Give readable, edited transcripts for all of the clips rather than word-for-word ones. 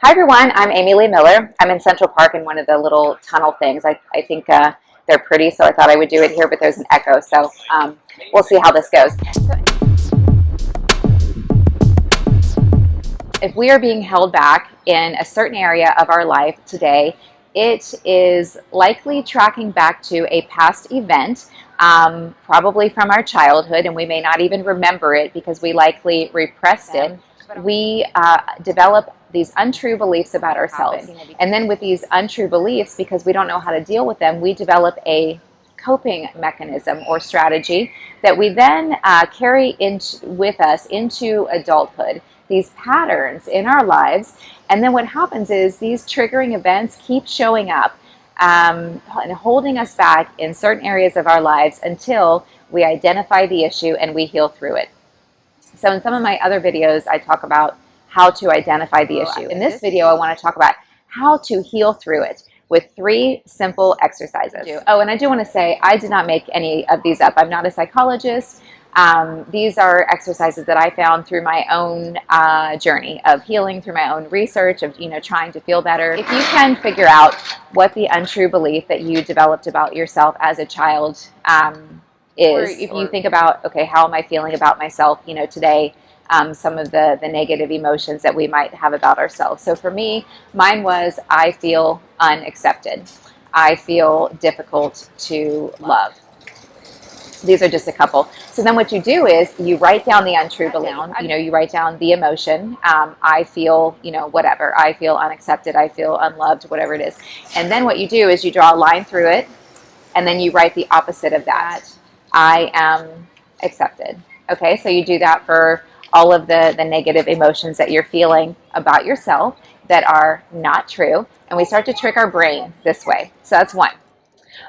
Hi everyone, I'm Amy Lee Miller. I'm in Central Park in one of the little tunnel things. I think they're pretty, so I thought I would do it here, but there's an echo, so we'll see how this goes. If we are being held back in a certain area of our life today, it is likely tracking back to a past event, probably from our childhood, and we may not even remember it because we likely repressed it. We develop these untrue beliefs about ourselves. And then with these untrue beliefs, because we don't know how to deal with them, we develop a coping mechanism or strategy that we then carry with us into adulthood. These patterns in our lives. And then what happens is these triggering events keep showing up and holding us back in certain areas of our lives until we identify the issue and we heal through it. So in some of my other videos, I talk about how to identify the issue. In this video, I want to talk about how to heal through it with 3 simple exercises. Oh, and I do want to say, I did not make any of these up. I'm not a psychologist. These are exercises that I found through my own journey of healing, through my own research of trying to feel better. If you can figure out what the untrue belief that you developed about yourself as a child is, if you think about, okay, how am I feeling about myself, today, some of the negative emotions that we might have about ourselves. So for me, mine was, I feel unaccepted. I feel difficult to love. These are just a couple. So then what you do is you write down the untrue belief. You write down the emotion. I feel, whatever. I feel unaccepted. I feel unloved, whatever it is. And then what you do is you draw a line through it, and then you write the opposite of that. I am accepted. Okay, so you do that for all of the negative emotions that you're feeling about yourself that are not true. And we start to trick our brain this way. So that's one.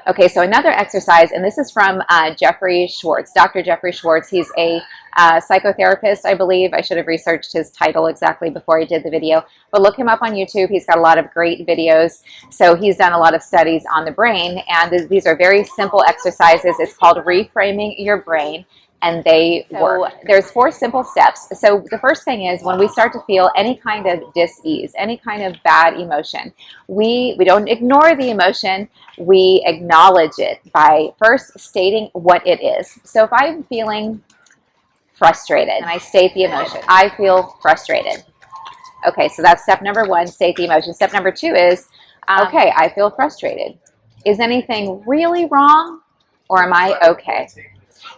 Okay, so another exercise, and this is from Jeffrey Schwartz, Dr. Jeffrey Schwartz. He's a psychotherapist, I believe. I should have researched his title exactly before I did the video, but look him up on YouTube. He's got a lot of great videos. So he's done a lot of studies on the brain, and these are very simple exercises. It's called Reframing Your Brain, and they work. There's 4 simple steps. So the first thing is when we start to feel any kind of dis-ease, any kind of bad emotion, we don't ignore the emotion, we acknowledge it by first stating what it is. So if I'm feeling frustrated, and I state the emotion, I feel frustrated. Okay, so that's step number 1, state the emotion. Step number 2 is, okay, I feel frustrated. Is anything really wrong, or am I okay?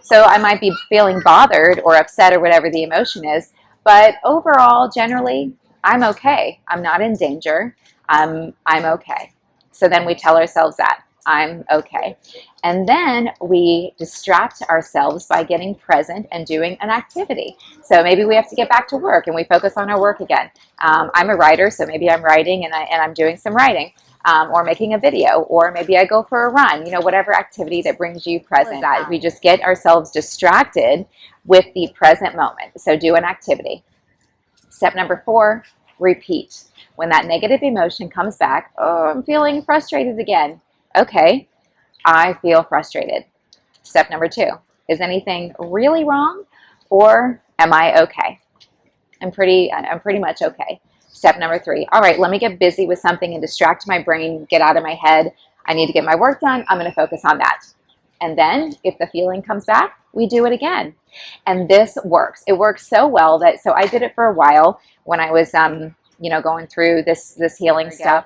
So I might be feeling bothered or upset or whatever the emotion is, but overall, generally, I'm okay. I'm not in danger. I'm okay. So then we tell ourselves that, I'm okay. And then we distract ourselves by getting present and doing an activity. So maybe we have to get back to work and we focus on our work again. I'm a writer, so maybe I'm writing and I'm doing some writing. Or making a video, or maybe I go for a run, whatever activity that brings you present. That we just get ourselves distracted with the present moment. So do an activity. Step number 4, repeat. When that negative emotion comes back, oh, I'm feeling frustrated again. Okay, I feel frustrated. Step number 2, is anything really wrong, or am I okay? I'm pretty much okay. Step number 3, all right, let me get busy with something and distract my brain, get out of my head. I need to get my work done. I'm going to focus on that. And then if the feeling comes back, we do it again. And this works. It works so well that, so I did it for a while when I was, going through this healing stuff.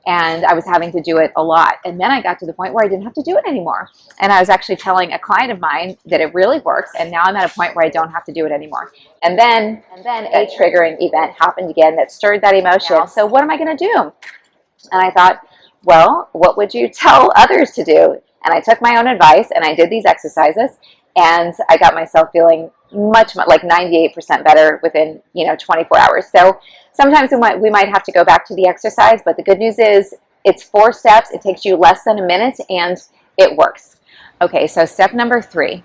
And I was having to do it a lot. And then I got to the point where I didn't have to do it anymore. And I was actually telling a client of mine that it really works. And now I'm at a point where I don't have to do it anymore. And then a triggering event happened again that stirred that emotion. So what am I going to do? And I thought, well, what would you tell others to do? And I took my own advice and I did these exercises. And I got myself feeling much like 98% better within 24 hours. So sometimes we might have to go back to the exercise, but the good news is it's 4 steps. It takes you less than a minute and it works. Okay, so step number 3,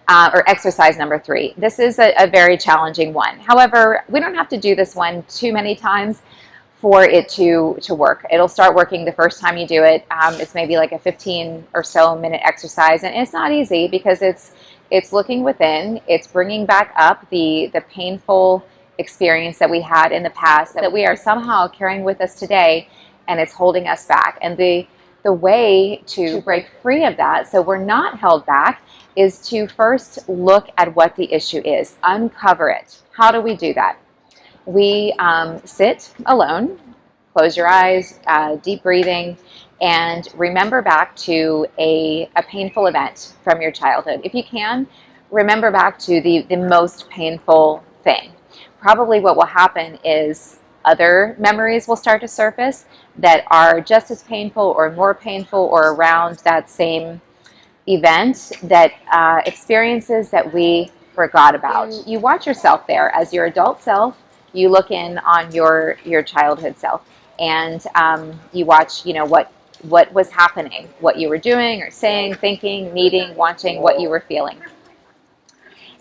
or exercise number 3. This is a very challenging one. However, we don't have to do this one too many times for it to work. It'll start working the first time you do it. It's maybe like a 15 or so minute exercise, and it's not easy because it's looking within. It's bringing back up the painful experience that we had in the past that we are somehow carrying with us today, and it's holding us back. And the way to break free of that, so we're not held back, is to first look at what the issue is, uncover it. How do we do that? We sit alone, close your eyes, deep breathing, and remember back to a painful event from your childhood. If you can, remember back to the most painful thing. Probably what will happen is other memories will start to surface that are just as painful or more painful or around that same event, that experiences that we forgot about. You watch yourself there as your adult self. You look in on your childhood self, and you watch, what was happening, what you were doing or saying, thinking, needing, wanting, what you were feeling.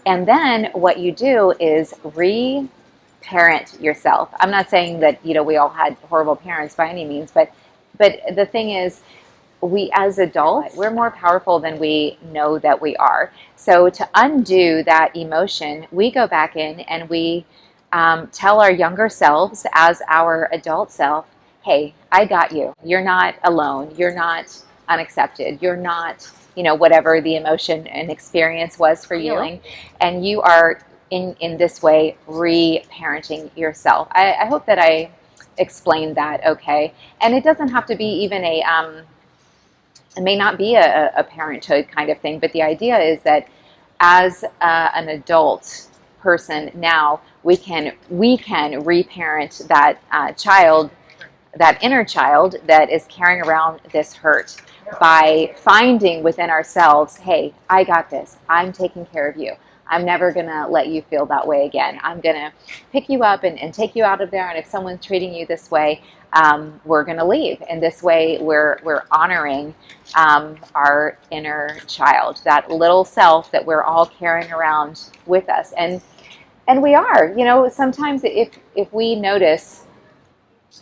And then what you do is reparent yourself. I'm not saying that, we all had horrible parents by any means, but the thing is, we as adults, we're more powerful than we know that we are. So to undo that emotion, we go back in and we tell our younger selves as our adult self, hey, I got you. You're not alone. You're not unaccepted. You're not, whatever the emotion and experience was for you. And you are in this way reparenting yourself. I hope that I explained that okay. And it doesn't have to be even it may not be a parenthood kind of thing, but the idea is that as an adult person now, we can reparent that child, that inner child that is carrying around this hurt, by finding within ourselves, hey, I got this. I'm taking care of you. I'm never going to let you feel that way again. I'm going to pick you up and take you out of there. And if someone's treating you this way, we're going to leave. And this way, we're honoring our inner child, that little self that we're all carrying around with us. And we are, sometimes if we notice,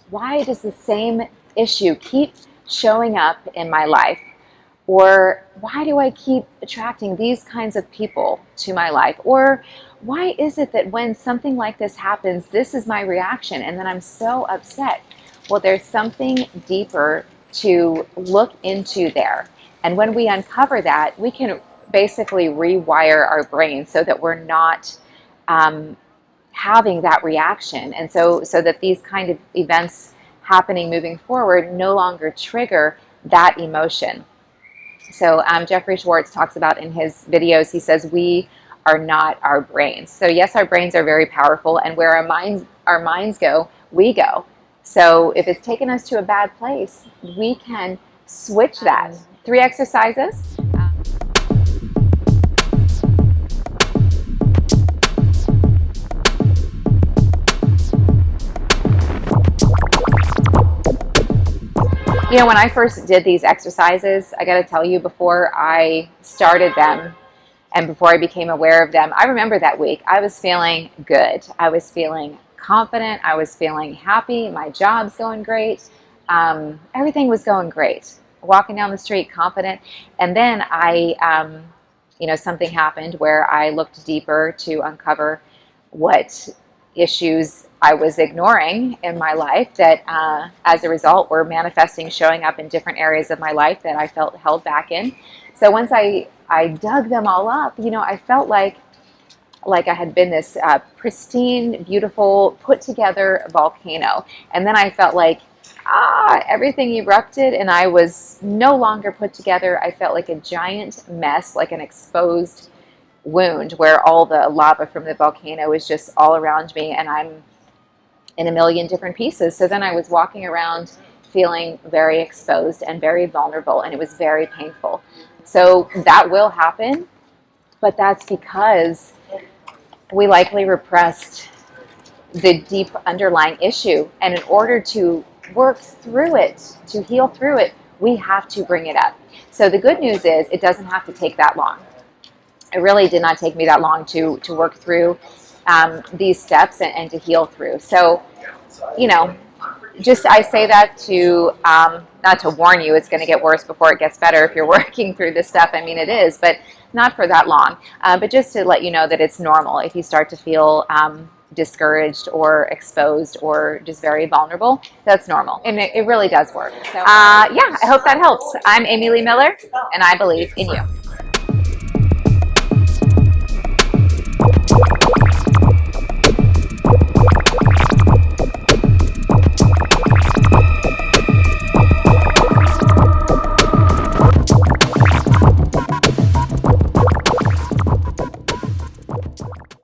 why does the same issue keep showing up in my life? Or why do I keep attracting these kinds of people to my life? Or why is it that when something like this happens, this is my reaction and then I'm so upset? Well, there's something deeper to look into there. And when we uncover that, we can basically rewire our brain so that we're not having that reaction. And so that these kind of events happening moving forward no longer trigger that emotion. So Jeffrey Schwartz talks about in his videos, he says, we are not our brains. So yes, our brains are very powerful, and where our minds go, we go. So if it's taken us to a bad place, we can switch that. 3 exercises. When I first did these exercises, I got to tell you, before I started them and before I became aware of them, I remember that week, I was feeling good. I was feeling confident. I was feeling happy. My job's going great. Everything was going great. Walking down the street, confident. And then something happened where I looked deeper to uncover what issues I was ignoring in my life that as a result were manifesting, showing up in different areas of my life that I felt held back in. So once I dug them all up, I felt like I had been this pristine, beautiful, put together volcano. And then I felt like everything erupted and I was no longer put together. I felt like a giant mess, like an exposed wound where all the lava from the volcano is just all around me and I'm in a million different pieces. So then I was walking around feeling very exposed and very vulnerable, and it was very painful. So that will happen, but that's because we likely repressed the deep underlying issue. And in order to work through it, to heal through it, we have to bring it up. So the good news is it doesn't have to take that long. It really did not take me that long to work through these steps and to heal through. So, just I say that to not to warn you it's going to get worse before it gets better if you're working through this stuff. I mean, it is, but not for that long. But just to let you know that it's normal if you start to feel discouraged or exposed or just very vulnerable. That's normal, and it really does work. So yeah, I hope that helps. I'm Amy Lee Miller, and I believe in you.